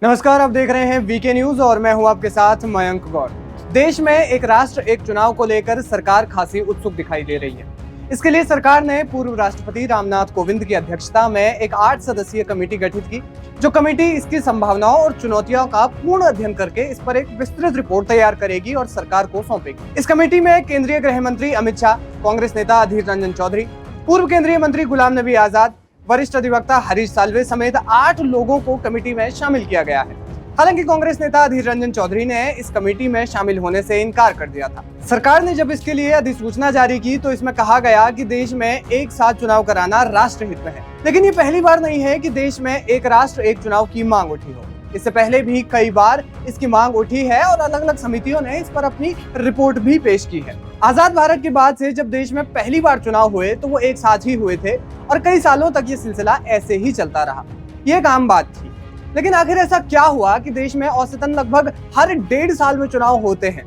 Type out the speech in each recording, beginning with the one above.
नमस्कार, आप देख रहे हैं वीके न्यूज और मैं हूं आपके साथ मयंक गौर। देश में एक राष्ट्र एक चुनाव को लेकर सरकार खासी उत्सुक दिखाई दे रही है। इसके लिए सरकार ने पूर्व राष्ट्रपति रामनाथ कोविंद की अध्यक्षता में एक 8 सदस्यीय कमेटी गठित की, जो कमेटी इसकी संभावनाओं और चुनौतियों का पूर्ण अध्ययन करके इस पर एक विस्तृत रिपोर्ट तैयार करेगी और सरकार को सौंपेगी। इस कमेटी में केंद्रीय गृह मंत्री अमित शाह, कांग्रेस नेता अधीर रंजन चौधरी, पूर्व केंद्रीय मंत्री गुलाम नबी आजाद, वरिष्ठ अधिवक्ता हरीश साल्वे समेत 8 लोगों को कमेटी में शामिल किया गया है। हालांकि कांग्रेस नेता अधीर रंजन चौधरी ने इस कमेटी में शामिल होने से इनकार कर दिया था। सरकार ने जब इसके लिए अधिसूचना जारी की तो इसमें कहा गया कि देश में एक साथ चुनाव कराना राष्ट्रहित में है। लेकिन ये पहली बार नहीं है कि देश में एक राष्ट्र एक चुनाव की मांग उठी हो। इससे पहले भी कई बार इसकी मांग उठी है और अलग अलग समितियों ने इस पर अपनी रिपोर्ट भी पेश की है। आजाद भारत के बाद से जब देश में पहली बार चुनाव हुए तो वो एक साथ ही हुए थे और कई सालों तक ये सिलसिला ऐसे ही चलता रहा। ये एक आम बात थी। लेकिन आखिर ऐसा क्या हुआ कि देश में औसतन लगभग हर 1.5 साल में चुनाव होते हैं?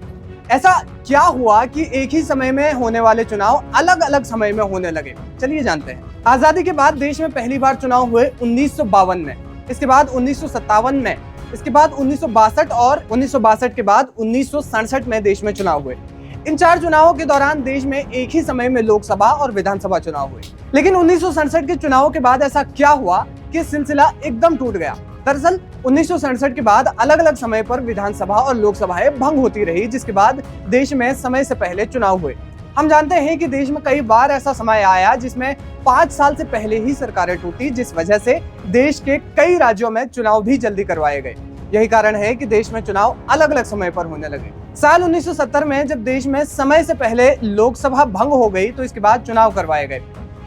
ऐसा क्या हुआ कि एक ही समय में होने वाले चुनाव अलग अलग समय में होने लगे? चलिए जानते हैं। आजादी के बाद देश में पहली बार चुनाव हुए 1952 में, इसके बाद 1957 में, इसके बाद 1962 और 1962 के बाद 1967 में देश में चुनाव हुए। इन 4 चुनावों के दौरान देश में एक ही समय में लोकसभा और विधानसभा चुनाव हुए। लेकिन 1967 के चुनावों के बाद ऐसा क्या हुआ कि सिलसिला एकदम टूट गया? दरअसल 1967 के बाद अलग अलग समय पर विधानसभा और लोकसभाएं भंग होती रही, जिसके बाद देश में समय से पहले चुनाव हुए। हम जानते हैं कि देश में कई बार ऐसा समय आया जिसमें 5 साल से पहले ही सरकारें टूटी, जिस वजह से देश के कई राज्यों में चुनाव भी जल्दी करवाए गए। यही कारण है कि देश में चुनाव अलग अलग समय पर होने लगे। साल 1970 में जब देश में समय से पहले लोकसभा भंग हो गई तो इसके बाद चुनाव करवाए गए।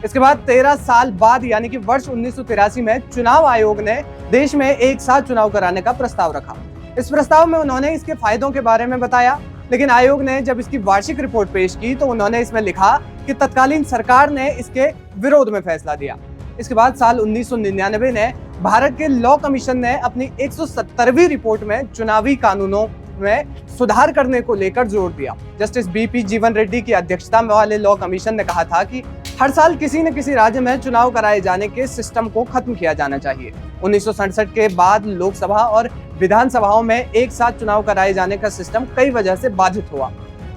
इसके बाद 13 साल बाद यानी कि वर्ष 1983 में चुनाव आयोग ने देश में एक साथ चुनाव कराने का प्रस्ताव रखा। इस प्रस्ताव में उन्होंने इसके फायदों के बारे में बताया, लेकिन आयोग ने जब इसकी वार्षिक रिपोर्ट पेश की तो उन्होंने इसमें लिखा कि तत्कालीन सरकार ने इसके विरोध में फैसला दिया। इसके बाद साल 1999 में भारत के लॉ कमीशन ने अपनी 170वीं रिपोर्ट में चुनावी कानूनों में सुधार करने को लेकर जोर दिया। जस्टिस बीपी जीवन रेड्डी की अध्यक्षता वाले लॉ कमीशन ने कहा था कि हर साल किसी न किसी राज्य में चुनाव कराए जाने के सिस्टम को खत्म किया जाना चाहिए। 1967 के बाद लोकसभा और विधानसभाओं में एक साथ चुनाव कराए जाने का सिस्टम कई वजह से बाधित हुआ।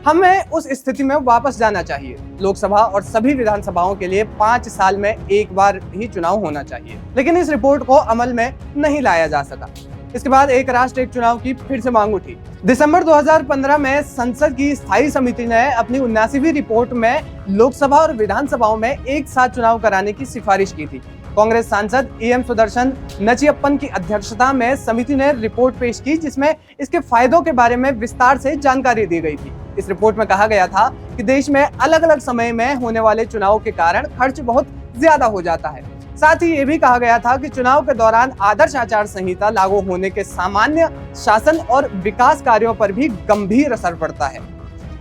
हमें उस स्थिति में वापस जाना चाहिए। लोकसभा और सभी विधानसभाओं के लिए 5 साल में एक बार ही चुनाव होना चाहिए। लेकिन इस रिपोर्ट को अमल में नहीं लाया जा सका। इसके बाद एक राष्ट्र एक चुनाव की फिर से मांग उठी। दिसंबर 2015 में संसद की स्थायी समिति ने अपनी 79वीं रिपोर्ट में लोकसभा और विधानसभाओं में एक साथ चुनाव कराने की सिफारिश की थी। कांग्रेस सांसद एम सुदर्शन नचियप्पन की अध्यक्षता में समिति ने रिपोर्ट पेश की, जिसमें इसके फायदों के बारे में विस्तार से जानकारी दी गई थी। इस रिपोर्ट में कहा गया था कि देश में अलग अलग समय में होने वाले चुनाव के कारण खर्च बहुत ज्यादा हो जाता है। साथ ही ये भी कहा गया था कि चुनाव के दौरान आदर्श आचार संहिता लागू होने के सामान्य शासन और विकास कार्यों पर भी गंभीर असर पड़ता है।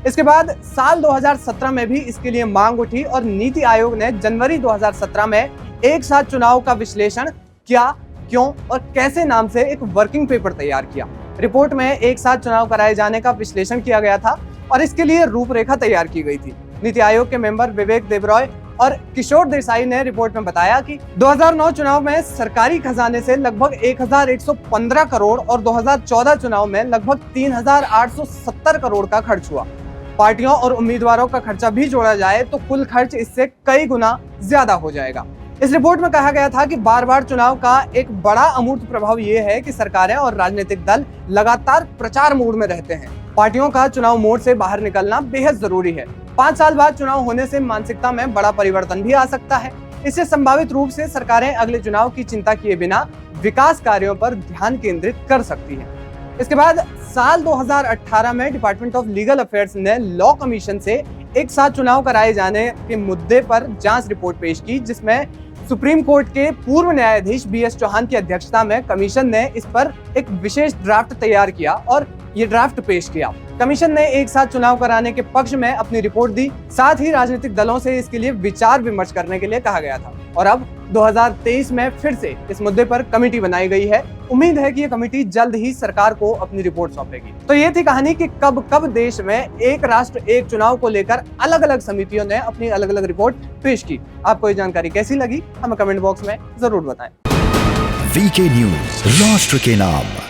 इसके बाद साल 2017 में भी इसके लिए मांग उठी और नीति आयोग ने जनवरी 2017 में एक साथ चुनाव का विश्लेषण क्या, क्यों और कैसे नाम से एक वर्किंग पेपर तैयार किया। रिपोर्ट में एक साथ चुनाव कराए जाने का विश्लेषण किया गया था और इसके लिए रूपरेखा तैयार की गई थी। नीति आयोग के मेंबर विवेक देबरॉय और किशोर देसाई ने रिपोर्ट में बताया कि 2009 चुनाव में सरकारी खजाने से लगभग 1115 करोड़ और 2014 चुनाव में लगभग 3870 करोड़ का खर्च हुआ। पार्टियों और उम्मीदवारों का खर्चा भी जोड़ा जाए तो कुल खर्च इससे कई गुना ज्यादा हो जाएगा। इस रिपोर्ट में कहा गया था कि बार बार चुनाव का एक बड़ा अमूर्त प्रभाव ये है कि सरकारें और राजनीतिक दल लगातार प्रचार मोड में रहते हैं। पार्टियों का चुनाव मोड से बाहर निकलना बेहद जरूरी है। 5 साल बाद चुनाव होने से मानसिकता में बड़ा परिवर्तन भी आ सकता है। इससे संभावित रूप से सरकारें अगले चुनाव की चिंता किए बिना विकास कार्यों पर ध्यान केंद्रित कर सकती हैं। इसके बाद साल 2018 में डिपार्टमेंट ऑफ लीगल अफेयर्स ने लॉ कमीशन से एक साथ चुनाव कराए जाने के मुद्दे पर जांच रिपोर्ट पेश की, जिसमें सुप्रीम कोर्ट के पूर्व न्यायाधीश बीएस चौहान की अध्यक्षता में कमीशन ने इस पर एक विशेष ड्राफ्ट तैयार किया और ये ड्राफ्ट पेश किया। कमीशन ने एक साथ चुनाव कराने के पक्ष में अपनी रिपोर्ट दी। साथ ही राजनीतिक दलों से इसके लिए विचार विमर्श करने के लिए कहा गया था और अब 2023 में फिर से इस मुद्दे पर कमेटी बनाई गई है। उम्मीद है कि ये कमेटी जल्द ही सरकार को अपनी रिपोर्ट सौंपेगी। तो ये थी कहानी कि कब कब देश में एक राष्ट्र एक चुनाव को लेकर अलग अलग समितियों ने अपनी अलग अलग रिपोर्ट पेश की। आपको ये जानकारी कैसी लगी हमें कमेंट बॉक्स में जरूर बताएं। वीके न्यूज, राष्ट्र के नाम।